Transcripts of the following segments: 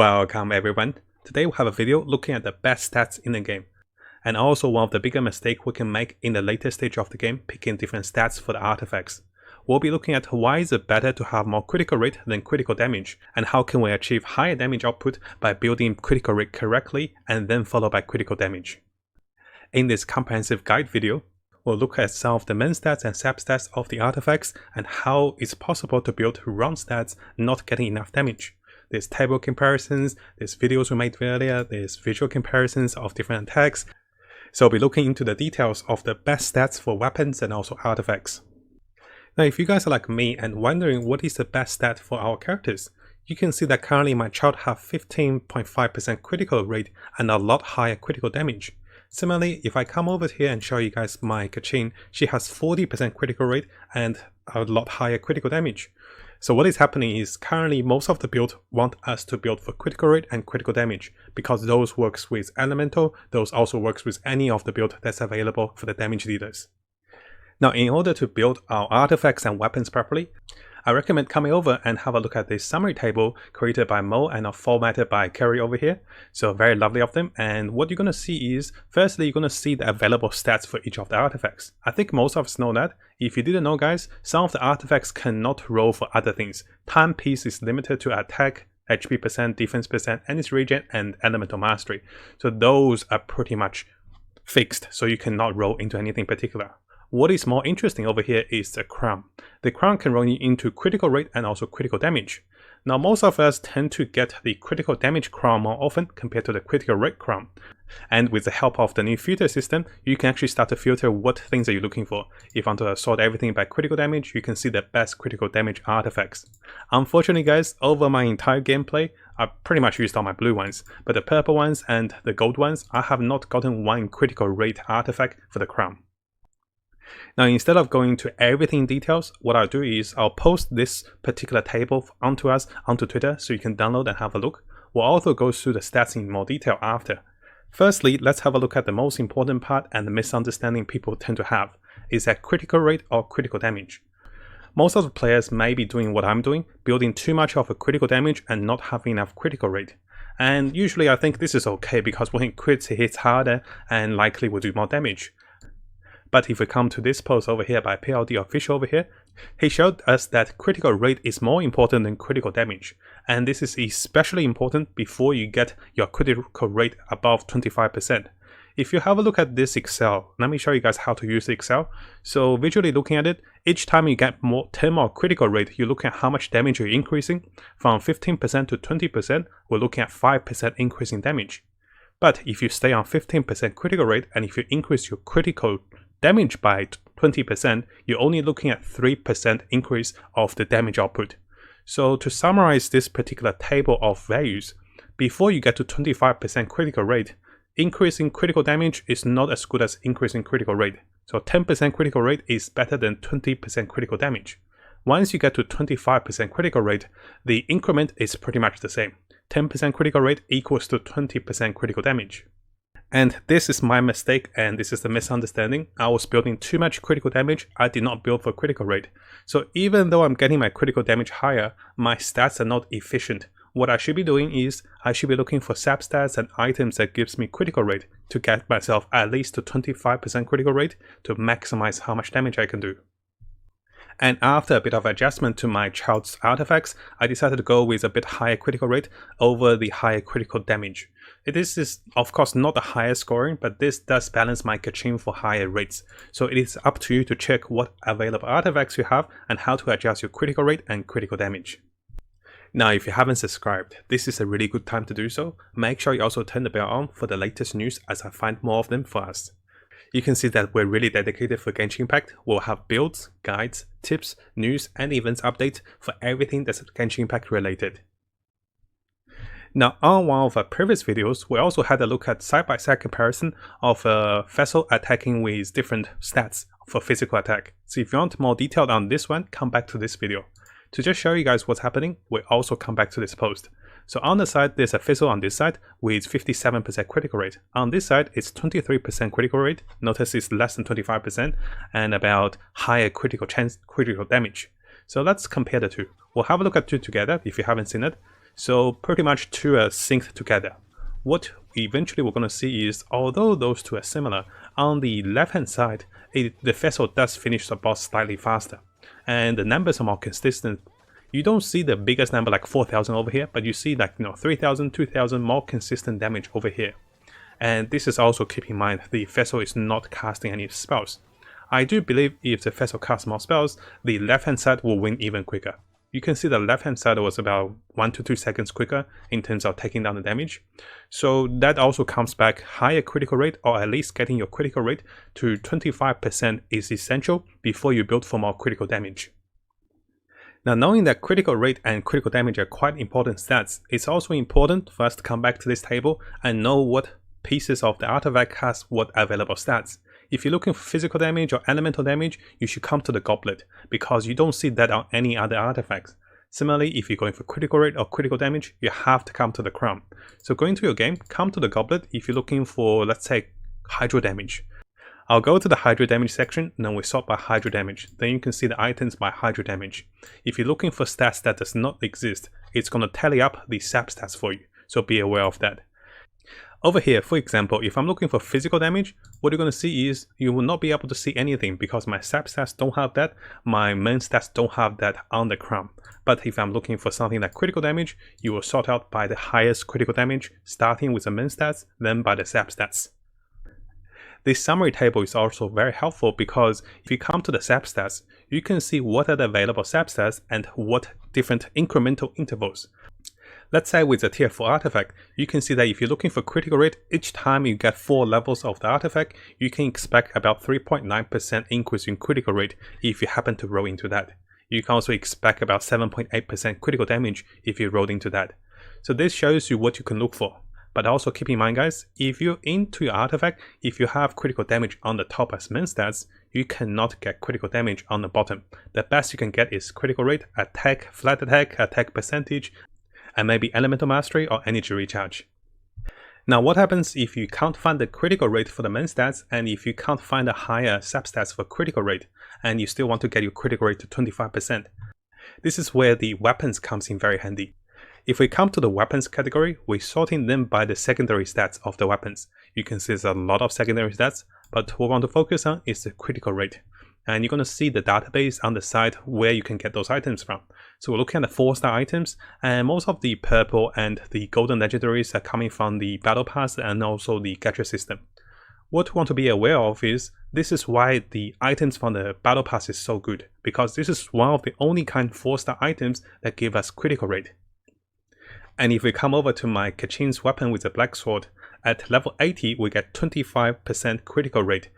Welcome everyone. Today we have a video looking at the best stats in the game, and also one of the bigger mistakes we can make in the later stage of the game, picking different stats for the artifacts. We'll be looking at why is it better to have more critical rate than critical damage, and how can we achieve higher damage output by building critical rate correctly and then followed by critical damage. In this comprehensive guide video, we'll look at some of the main stats and sub-stats of the artifacts and how it's possible to build wrong stats not getting enough damage. There's table comparisons, there's videos we made earlier, there's visual comparisons of different attacks. So we'll be looking into the details of the best stats for weapons and also artifacts. Now if you guys are like me and wondering what is the best stat for our characters, you can see that currently my child have 15.5% critical rate and a lot higher critical damage. Similarly, if I come over here and show you guys my Genshin, she has 40% critical rate and a lot higher critical damage. So what is happening is currently most of the build want us to build for critical rate and critical damage, because those works with elemental, those also works with any of the build that's available for the damage dealers. Now in order to build our artifacts and weapons properly, I recommend coming over and have a look at this summary table created by Mo and formatted by Kyrie over here. So very lovely of them. And what you're going to see is, firstly, you're going to see the available stats for each of the artifacts. I think most of us know that. If you didn't know, guys, some of the artifacts cannot roll for other things. Time piece is limited to attack, HP percent, defense percent, and its regen and elemental mastery. So those are pretty much fixed, so you cannot roll into anything particular. What is more interesting over here is the crown. The crown can roll into critical rate and also critical damage. Now most of us tend to get the critical damage crown more often compared to the critical rate crown. And with the help of the new filter system, you can actually start to filter what things are you looking for. If you want to sort everything by critical damage, you can see the best critical damage artifacts. Unfortunately guys, over my entire gameplay, I pretty much used all my blue ones, but the purple ones and the gold ones, I have not gotten one critical rate artifact for the crown. Now instead of going to everything in details, what I'll do is I'll post this particular table onto Twitter so you can download and have a look. We'll also go through the stats in more detail after. Firstly, let's have a look at the most important part and the misunderstanding people tend to have. Is that critical rate or critical damage? Most of the players may be doing what I'm doing, building too much of a critical damage and not having enough critical rate. And usually I think this is okay because when crits hits harder and likely will do more damage. But if we come to this post over here by pldtofficial over here, he showed us that critical rate is more important than critical damage. And this is especially important before you get your critical rate above 25%. If you have a look at this Excel, let me show you guys how to use the Excel. So visually looking at it, each time you get 10 more critical rate, you look at how much damage you're increasing. From 15% to 20%, we're looking at 5% increase in damage. But if you stay on 15% critical rate, and if you increase your critical damage by 20%, you're only looking at 3% increase of the damage output. So to summarize this particular table of values, before you get to 25% critical rate, increasing critical damage is not as good as increasing critical rate. So 10% critical rate is better than 20% critical damage. Once you get to 25% critical rate, the increment is pretty much the same. 10% critical rate equals to 20% critical damage. And this is my mistake, and this is the misunderstanding. I was building too much critical damage. I did not build for critical rate. So even though I'm getting my critical damage higher, my stats are not efficient. What I should be doing is I should be looking for substats and items that gives me critical rate to get myself at least to 25% critical rate to maximize how much damage I can do. And after a bit of adjustment to my child's artifacts, I decided to go with a bit higher critical rate over the higher critical damage. This is of course not the highest scoring, but this does balance my Genshin for higher rates. So it is up to you to check what available artifacts you have and how to adjust your critical rate and critical damage. Now if you haven't subscribed, this is a really good time to do so. Make sure you also turn the bell on for the latest news as I find more of them for us. You can see that we're really dedicated for Genshin Impact. We'll have builds, guides, tips, news, and events updates for everything that's Genshin Impact related. Now on one of our previous videos, we also had a look at side-by-side comparison of a vessel attacking with different stats for physical attack. So if you want more detailed on this one, come back to this video. To just show you guys what's happening, we'll also come back to this post. So on the side, there's a vessel on this side with 57% critical rate. On this side, it's 23% critical rate. Notice it's less than 25% and about higher critical damage. So let's compare the two. We'll have a look at two together if you haven't seen it. So pretty much two are synced together. What eventually we're going to see is, although those two are similar, on the left hand side, the vessel does finish the boss slightly faster, and the numbers are more consistent. You don't see the biggest number like 4,000 over here, but you see like 3,000, 2,000 more consistent damage over here. And this is also, keep in mind, the vessel is not casting any spells. I do believe if the vessel casts more spells, the left hand side will win even quicker. You can see the left hand side was about 1 to 2 seconds quicker in terms of taking down the damage. So that also comes back, higher critical rate, or at least getting your critical rate to 25% is essential before you build for more critical damage. Now, knowing that critical rate and critical damage are quite important stats, it's also important for us to come back to this table and know what pieces of the artifact has what available stats. If you're looking for physical damage or elemental damage, you should come to the goblet, because you don't see that on any other artifacts. Similarly, if you're going for critical rate or critical damage, you have to come to the crown. So going to your game, come to the goblet if you're looking for, let's say, hydro damage. I'll go to the hydro damage section, and then we sort by hydro damage. Then you can see the items by hydro damage. If you're looking for stats that does not exist, it's going to tally up the sap stats for you, so be aware of that. Over here, for example, if I'm looking for physical damage, what you're going to see is you will not be able to see anything because my sap stats don't have that, my main stats don't have that on the crown. But if I'm looking for something like critical damage, you will sort out by the highest critical damage, starting with the main stats, then by the sap stats. This summary table is also very helpful because if you come to the sap stats, you can see what are the available sap stats and what different incremental intervals. Let's say with the tier 4 artifact, you can see that if you're looking for critical rate, each time you get 4 levels of the artifact, you can expect about 3.9% increase in critical rate if you happen to roll into that. You can also expect about 7.8% critical damage if you roll into that. So this shows you what you can look for. But also keep in mind, guys, if you're into your artifact, if you have critical damage on the top as main stats, you cannot get critical damage on the bottom. The best you can get is critical rate, attack, flat attack percentage, and maybe elemental mastery or energy recharge. Now what happens if you can't find the critical rate for the main stats, and if you can't find a higher sub stats for critical rate, and you still want to get your critical rate to 25%? This is where the weapons comes in very handy. If we come to the weapons category, we're sorting them by the secondary stats of the weapons. You can see there's a lot of secondary stats, but what we want to focus on is the critical rate. And you're going to see the database on the side where you can get those items from. So we're looking at the 4-star items, and most of the purple and the golden legendaries are coming from the battle pass and also the gacha system. What we want to be aware of is, this is why the items from the battle pass is so good, because this is one of the only kind 4-star items that give us critical rate. And if we come over to my Kachin's weapon with the black sword, at level 80 we get 25% critical rate.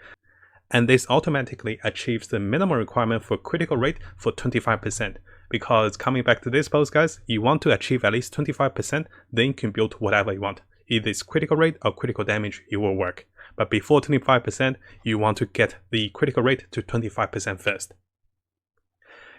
And this automatically achieves the minimum requirement for critical rate for 25%. Because coming back to this post, guys, you want to achieve at least 25%, then you can build whatever you want. If it's critical rate or critical damage, it will work. But before 25%, you want to get the critical rate to 25% first.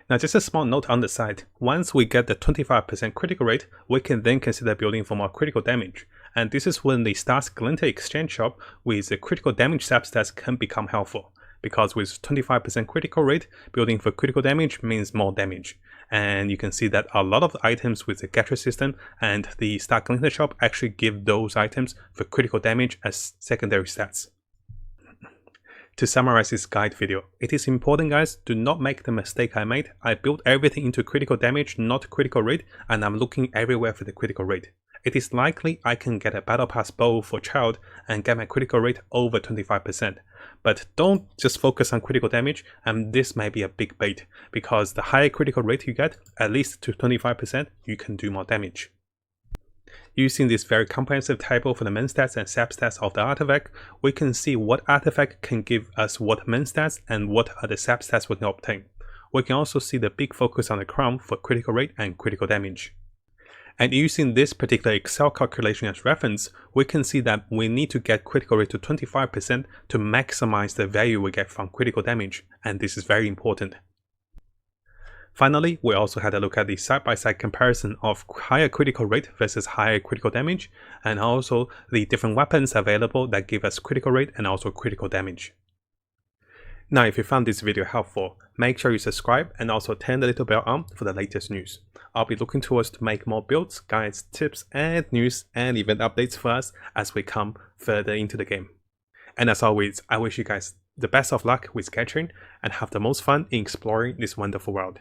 Now just a small note on the side, once we get the 25% critical rate, we can then consider building for more critical damage. And this is when the Stars Glinter exchange shop with the critical damage substats can become helpful. Because with 25% critical rate, building for critical damage means more damage. And you can see that a lot of the items with the gacha system and the Star Glinter shop actually give those items for critical damage as secondary stats. To summarize this guide video, it is important, guys, do not make the mistake I made. I built everything into critical damage, not critical rate, and I'm looking everywhere for the critical rate. It is likely I can get a battle pass bow for child and get my critical rate over 25%. But don't just focus on critical damage, and this may be a big bait, because the higher critical rate you get, at least to 25%, you can do more damage. Using this very comprehensive table for the main stats and sub stats of the artifact, we can see what artifact can give us what main stats and what are the sub stats we can obtain. We can also see the big focus on the crown for critical rate and critical damage. And using this particular Excel calculation as reference, we can see that we need to get critical rate to 25% to maximize the value we get from critical damage, and this is very important. Finally, we also had a look at the side-by-side comparison of higher critical rate versus higher critical damage, and also the different weapons available that give us critical rate and also critical damage. Now if you found this video helpful, make sure you subscribe and also turn the little bell on for the latest news. I'll be looking towards to make more builds, guides, tips and news and event updates for us as we come further into the game. And as always, I wish you guys the best of luck with Genshin and have the most fun in exploring this wonderful world.